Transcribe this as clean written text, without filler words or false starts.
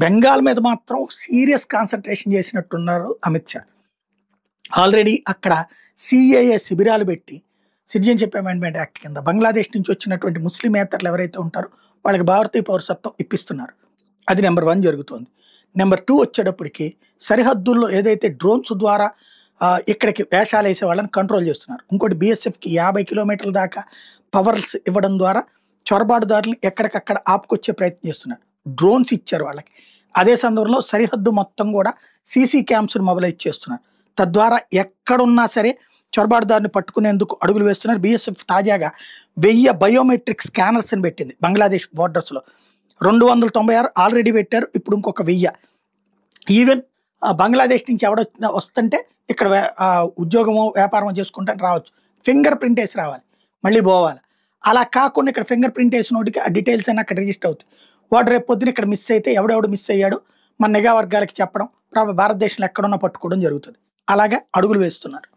బెంగాల్ మీద మాత్రం serious concentration చేసినట్టున్నారు అమిత్ షా. ఆల్రెడీ అక్కడ సిఏఏ శిబిరాలు పెట్టి సిటిజన్షిప్ అమెండ్మెంట్ యాక్ట్ కింద బంగ్లాదేశ్ నుంచి వచ్చినటువంటి ముస్లిమేతరులు ఎవరైతే ఉంటారో వాళ్ళకి భారతీయ పౌరసత్వం ఇప్పిస్తున్నారు. అది నెంబర్ 1 జరుగుతోంది. నెంబర్ 2 వచ్చేటప్పటికి సరిహద్దుల్లో ఏదైతే డ్రోన్స్ ద్వారా ఇక్కడికి వేషాలు వేసే వాళ్ళని కంట్రోల్ చేస్తున్నారు. ఇంకోటి బీఎస్ఎఫ్కి 50 కిలోమీటర్ల దాకా పవర్స్ ఇవ్వడం ద్వారా చొరబాటుదారులు ఎక్కడికక్కడ ఆపుకొచ్చే ప్రయత్నం చేస్తున్నారు. డ్రోన్స్ ఇచ్చారు వాళ్ళకి. అదే సందర్భంలో సరిహద్దు మొత్తం కూడా సీసీ క్యామ్స్ను మొబైలైజ్ చేస్తున్నారు. తద్వారా ఎక్కడున్నా సరే చొరబాటుదారుని పట్టుకునేందుకు అడుగులు వేస్తున్నారు. బీఎస్ఎఫ్ తాజాగా 1000 బయోమెట్రిక్ స్కానర్స్ని పెట్టింది బంగ్లాదేశ్ బోర్డర్స్లో. 296 ఆల్రెడీ పెట్టారు. ఇప్పుడు ఇంకొక 1000. ఈవెన్ బంగ్లాదేశ్ నుంచి ఎవడొచ్చినా వస్తుంటే ఇక్కడ ఉద్యోగమో వ్యాపారమో చేసుకుంటాను రావచ్చు. ఫింగర్ ప్రింట్ వేసి రావాలి, మళ్ళీ పోవాలి. అలా కాకుండా ఇక్కడ ఫింగర్ ప్రింట్ వేసినోటికి ఆ డీటెయిల్స్ అన్నీ అక్కడ రిజిస్టర్ అవుతాయి. వాడు రేపు పొద్దున ఇక్కడ మిస్ అయితే ఎవడెవడు మిస్ అయ్యాడు మన నిఘా వర్గాలకి చెప్పడం, భారతదేశంలో ఎక్కడున్నా పట్టుకోవడం జరుగుతుంది. అలాగే అడుగులు వేస్తున్నారు.